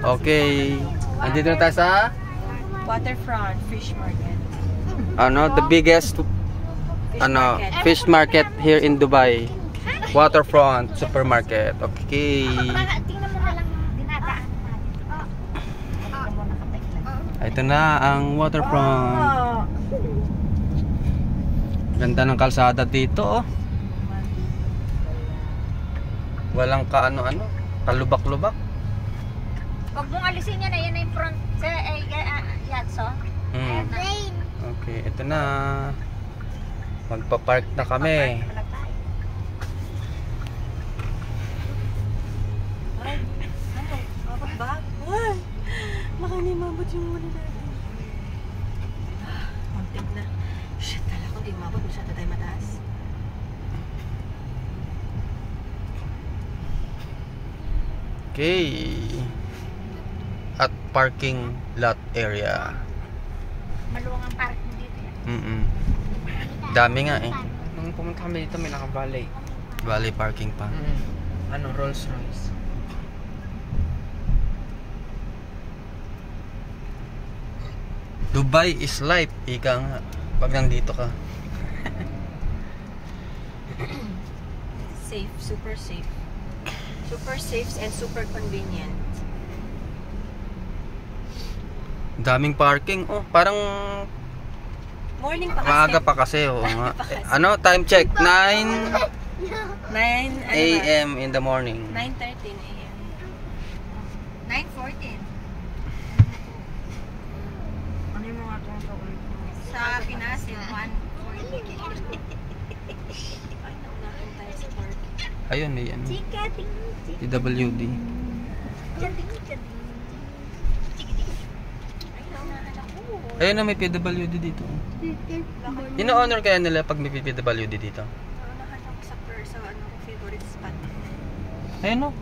Okay. Andito na tayo sa Waterfront Fish Market. the biggest fish market here in Dubai. Waterfront Supermarket. Okay. Ito na ang waterfront. Ganda ng kalsada dito, oh. Walang kaano-ano, kalubak-lubak. Huwag mong alisin yan, yan na yung front sa Yatso. Okay, ito na. Magpa-park na kami. Ay, ano? Mabot ba? Ay! Baka hindi mabot yung muli natin. Muntik na. Shit, tala ko hindi mabot. Masyado tayo mataas. Okay. At parking lot area. Maluwang ang parking dito yan. Dami nga eh. Nung pumunta kami dito, may naka-valet. Valet parking pa. Ano, Rolls Royce. Dubai is life, ika nga. Pag nandito ka. Safe, super safe. Super safe and super convenient. Daming parking. Oh, parang Morning pa kasi. maaga pa kasi. Oh, nga. Ano, time check. 9 a.m. in the morning. 9:13 a.m. 9:14. Ano yung mga tungkol Sa Pinas, 1:40. Ay, naunahan tayo sa park. Ayun, may ano. Chikating. TWD. Ay, naunahan ako. Ayun na, may PWD dito. Ino-honor kaya nila pag may PWD dito? Naunahan ako sa favorite spot. Ayun, no?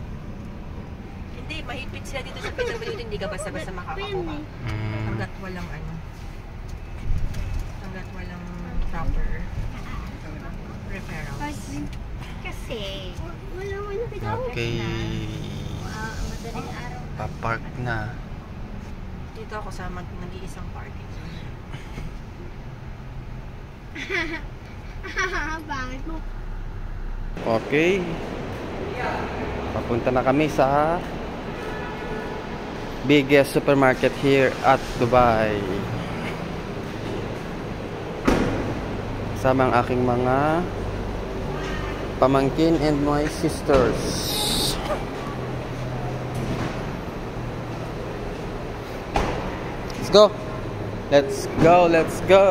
Hindi, mahigpit sila dito sa PWD. Hindi ka basta-basta makakakuha. Hanggat walang hanggat walang proper referrals. Kasi, Okay. madaling araw. Pa-park na. Dito ako sa nag-iisang parking. Bangit mo. Okay. Papunta na kami sa biggest supermarket here at Dubai. Kasama ang aking mga pamangkin and my sisters. Let's go. Let's go. Let's go.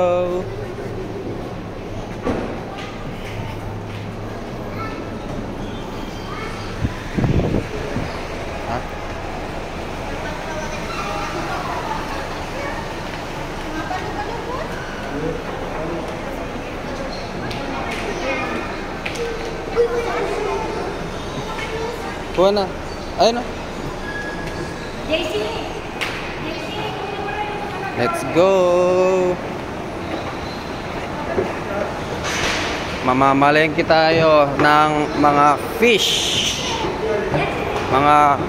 Kuha na. Ayun na. JC! Let's go. Mamamalengke tayo ng mga fish. Mga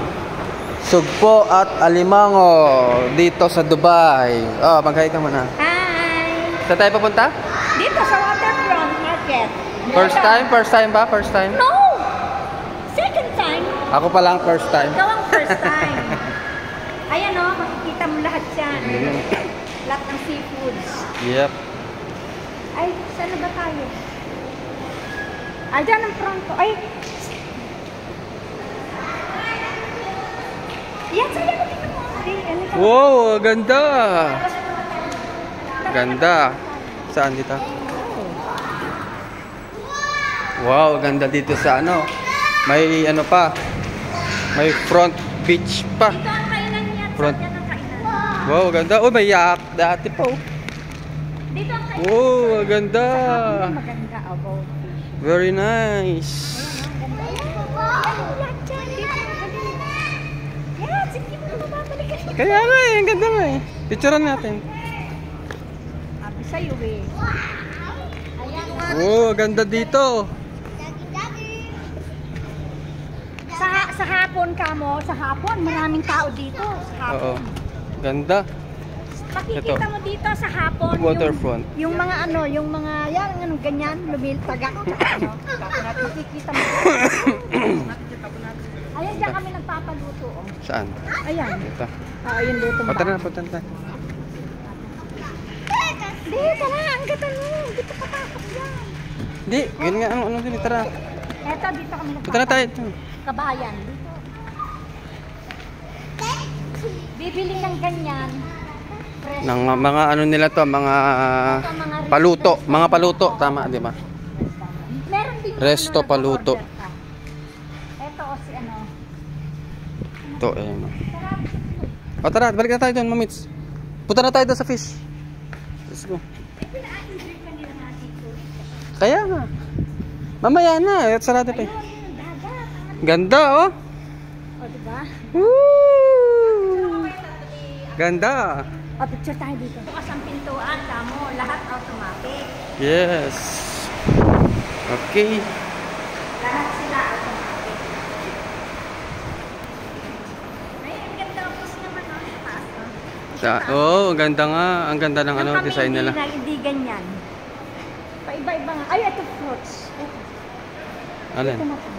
sugpo at alimango dito sa Dubai. Oh, maghay ka muna. Hi! Saan tayo papunta? Dito sa Waterfront Market. First time? First time ba? First time? No! Second time. Ako pa lang first time. Ikaw ang first time. Ayan o, makikita mo lahat yan. Lahat ng seafoods. Yep. Ay, saan na ba tayo? Ay, dyan ang pronto. Ay! Yan, sa'yo ko tingnan mo. Wow, ganda. Ganda. Saan dito? Wow, ganda dito sa ano. May ano pa. May front beach pa. Ito ang kainan niya. Front. Yan ang kainan. Wow, ganda. Oh, may yak dati pa. Oh. Dito ang kainan. Wow, ganda. Maganda about fish. Very nice. Yan, sige mo na mababalik ka. Kaya nga eh, ang ganda nga eh. Picturean natin. Sabi sa'yo eh. Ayan. Wow, ganda dito. Sa sa hapon kamo, sa hapon, maraming tao dito. Sa Oo. hapon. Ganda. Makikita Ito. mo dito sa hapon. Waterfront. Yung mga ano, yung mga, yan, ano, ganyan, lumiltaga. Ano, makikita mo. Ayan, dyan kami nagpapaluto. Oh. Saan? Ayan. Ito. Ayun, luto O, tara na, punta na. Dito na, ang ganda mo. Dito pa takot yan. Hindi, yun nga, ano din, tara. Eto, dito kami Punta na tayo. Kabayan. Dito. Bibili ng ganyan. Fresh. Ng mga ano nila to, mga paluto. Mga paluto, tama, di ba? Meron din yung Resto ano, paluto. nag-order ka. Eto, o si ano. Ito, eh. O, tara, balik na tayo doon, mamits. Punta na tayo doon sa fish. Let's go. Kaya nga. Mamaya na, sarado pa eh. Ganda, oh. O, diba? Woo! Ganda. O, picture tayo dito. Bukas ang pintuan, tamo, lahat automatic. Yes. Okay. Lahat sila automatic. Ay, ang ganda office naman, no? Sa taas, no? Oh, ang ganda nga. Ang ganda ng ano, Yung kami design nila. Hindi ganyan. Paiba-iba nga. Ay, ito fruits. Ito. Alin? Ito na tayo.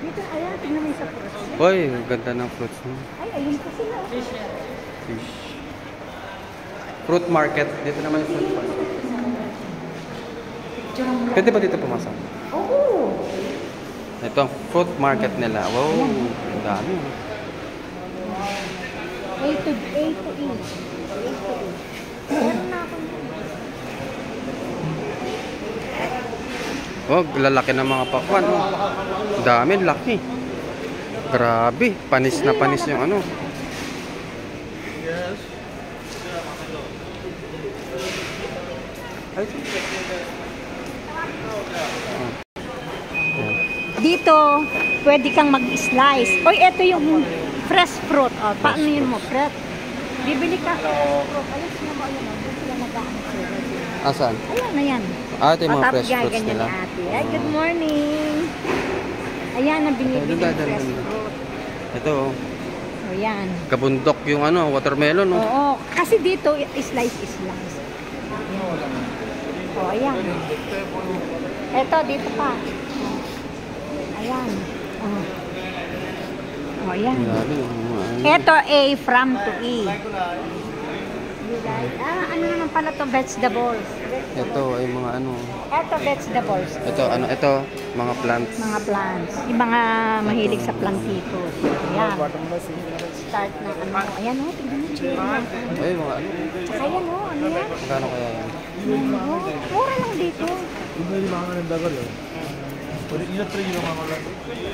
Dito, ayan, tingnan mo yung sa fruits. Hoy, ang ganda ng fruits mo. Ay, ayun po sila. Fish. Fruit market. Dito naman yung fruit market. Pwede ba dito pumasok? Oo. Ito, fruit market nila. Wow, ang dami. A to E. Meron na ako. Oh, lalaki ng mga pakwan. Oh. Ang dami, laki. Grabe, panis na panis yung ano. Ay. Dito, pwede kang mag-slice. Oy, ito yung fresh fruit. Oh, paano yun mo? Fresh. Bibili ka fresh fruit. Ayun, sila mo, ayun. Doon sila nag-aanap sila. Asan? Ayan, ayan. Ah, ito yung mga Tapos fresh fruits ganyan nila. ni ate. Ay, good morning. Ayan, ang binibili Doon, ng doon, fresh doon. fruit. Ito, oh. O, yan. Kabundok yung ano, watermelon. Oh. Oo, kasi dito, slice. O, ayan. Ito, dito pa. Ayan. O, ayan. Grabe, yung mga ano. Ito, A from to E. You like, ano naman pala to vegetables. Ito ay mga ano. Ito, vegetables. Ito, ano, ito, mga plants. Mga plants. Yung mga mahilig sa plantitos. Ayan. Start na ano. Ayan o, tignan mo, cherry. Ay, mga ano. Tsaka yan o, ano yan? Magkano kaya yan? Ayan o, mura lang dito.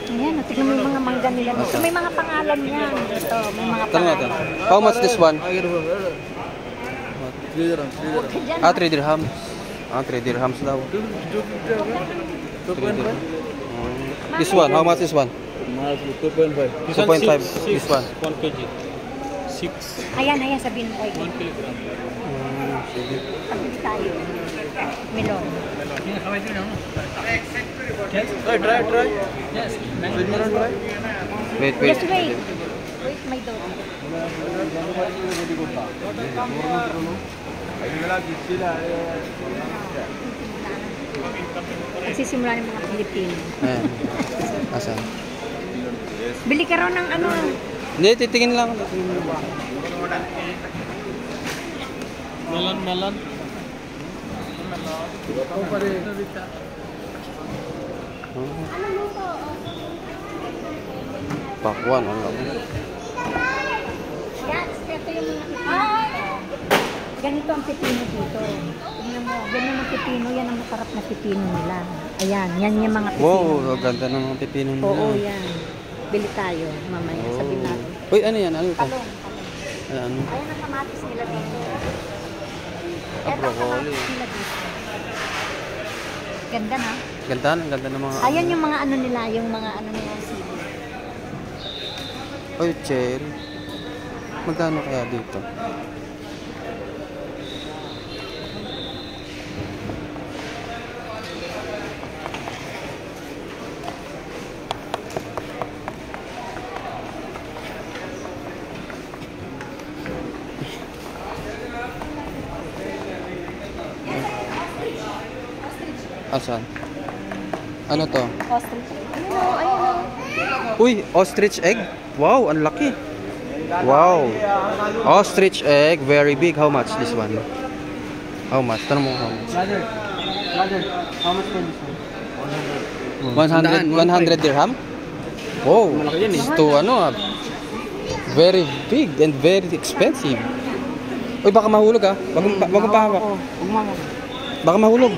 Ayan o, tignan mo yung mga mangga nila dito. May mga pangalan yan dito. May mga Tanong natin. pangalan. How much this one? Diyan, Ah, 3 dirhams. Ah, 3 dirhams daw. 3 dirhams. This one, how much this one? 2.5. This one. 1 kg. 6. Ayan, sabihin mo. 1 kilogram. Sige. Pabili tayo. Melon. Try. Yes. Wait. Just wait. Wait, my daughter. Nagsisimula ng mga Pilipino. Ayan. Asan? Bili ka raw ng ano. Hindi, titingin lang. Melon. Ano luto? Pakwan, ano lang. Yan, ito yung mga pipino. Ganito ang pipino dito. Tingnan mo, ganyan ang pipino. Yan ang masarap na pipino nila. Ayan, yan yung mga pipino. Wow, ang ganda ng mga pipino nila. Oo, yan. Bili tayo mamaya. Oh. Sabihin natin. Uy, ano yan? Ano ito? Talong. Ayan. Ayan ang kamatis nila dito. Ah, Ito ang broccoli. kamatis nila dito. Ganda na. Ganda, ang ganda ng mga... Ayan yung mga ano nila, yung mga ano nila sili. Uy, cherry. Magkano kaya dito? Asan? Ano to? Ostrich. Ayun o. Uy, ostrich egg? Wow, ang laki. Wow. Ostrich egg, very big. How much this one? How much? Tanong mo how much? Brother, how much for this one? 100 dirham? Wow. Ito ano very big and very expensive. Uy, baka mahulog ah. Wag mo pahawak. Baka mahulog.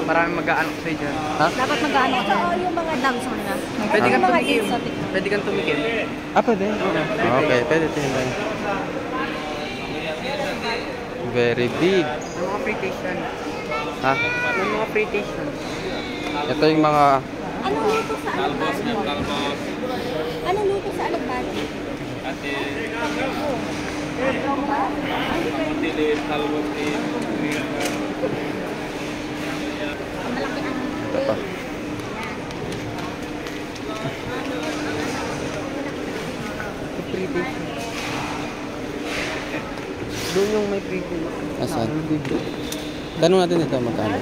Maraming mag-aano sa'yo dyan. Ha? Dapat mag-ano ka. Yung mga dogs mo na. Pwede kang Mga tumikim. exotic. Pwede kang tumikim. Pwede? Okay, pwede tingnan. Very big. May mga free taste yan. Ha? May mga free taste yan. Ito yung mga Anong luto sa alagbati mo? Anong luto sa alagbati? ito pa. Free taste. Doon yung may free taste. Asan? Tanong natin ito magkano.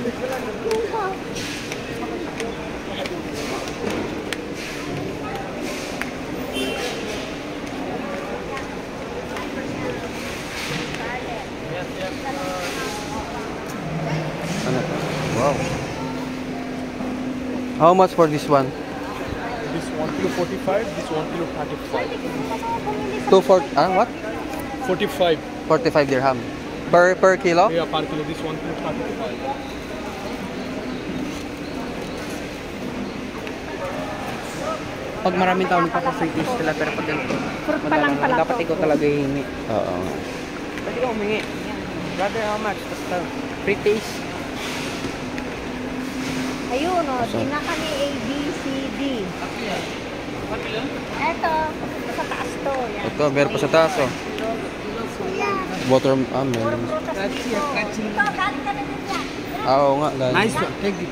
Ano to? Wow. How much for this one? This 1 kilo 45, this 1 kilo 35. What? 45. 45 dirham. Per kilo? Yeah, per kilo, this 1 kilo 35. Pag maraming tao nagpapa-free taste sila, pero pag ganito, Fruit pa lang pala dapat to. ikaw talaga hihingi. Oo. Pwede ka humingi. Brother, how much? Basta free taste. Ayun o, tinaka ni A, B, C, D. Eto, sa taas to. Yan. Ito, meron pa sa taas oh. Watermelon. Ito, galing ka na din yan. Oo nga, galing. Nice one. Take it.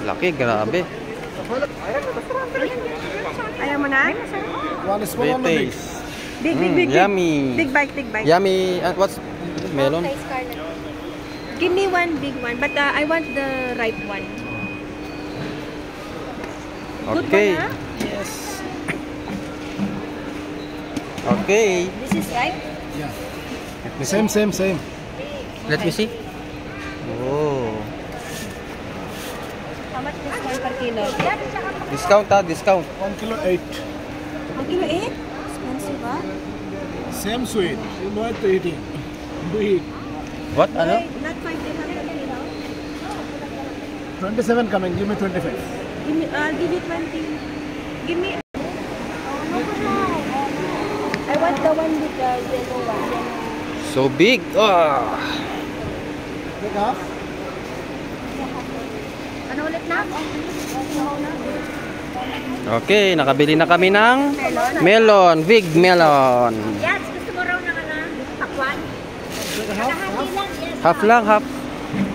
Laki, grabe. Ayaw mo na? One small, one big. Taste. Big, big, big, big. Yummy. Big bite, big bite. Yummy. What's melon? Give me one big one, but I want the ripe one. Okay. Good one, Yes. Okay. This is ripe? Same. Let me see. Oh. How much this one per kilo? Discount discount. 1 kilo 8. 1 kilo 8? Expensive, ah? Same sweet. You know it eating. Do eat. What? Ano? Not 5 dirham per kilo. 27 coming. Give me 25. Give me 20. Give me... I want the one with the yellow one. So big. Ah. Take half. Ano ulit na? Okay, nakabili na kami ng melon, big melon. Yes, gusto mo raw ng ano? Pakwan? Half lang,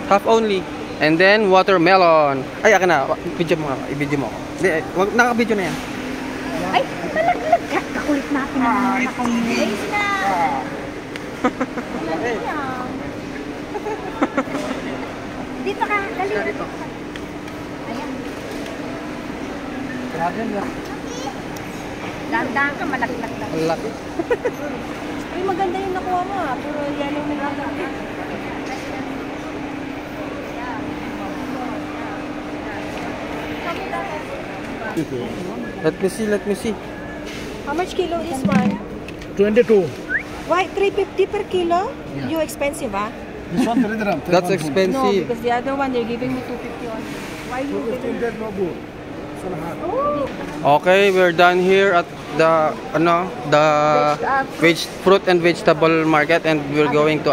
half only. And then watermelon. Ay, akin na. Video mo nga. I-video mo ako. Hindi, naka-video na yan. Ay, malaglag ka. Kakulit natin ang mga nakamulit. Ayos na. Dito ka, dali. Ayan. Dahan-dahan ka, malaglag na. Ang laki. Uy, maganda yung nakuha mo, ah. Puro yellow na lang. Let me see. How much kilo this one? 22. Why? 350 per kilo? Yeah. You expensive, ah? This one 3 dirham. That's No, expensive. because the other one, they're giving me 250 on. Why you giving 215 there's no good. This one hard. Okay, we're done here at the fruit and vegetable market, and we're going to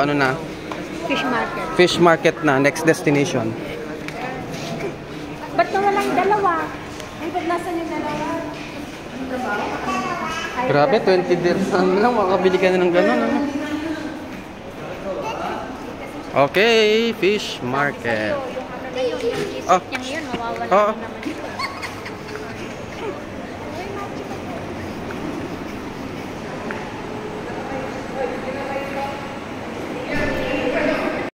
Fish market. fish market na, next destination. Ba't nawala yung dalawa? Ay, ba't nasan yung dalawa? Grabe, 20 dirham lang, makakabili ka na ng gano'n. Ano? Okay, fish market. Yung isip Ah. niya ngayon, mawawala Oo. na naman ito.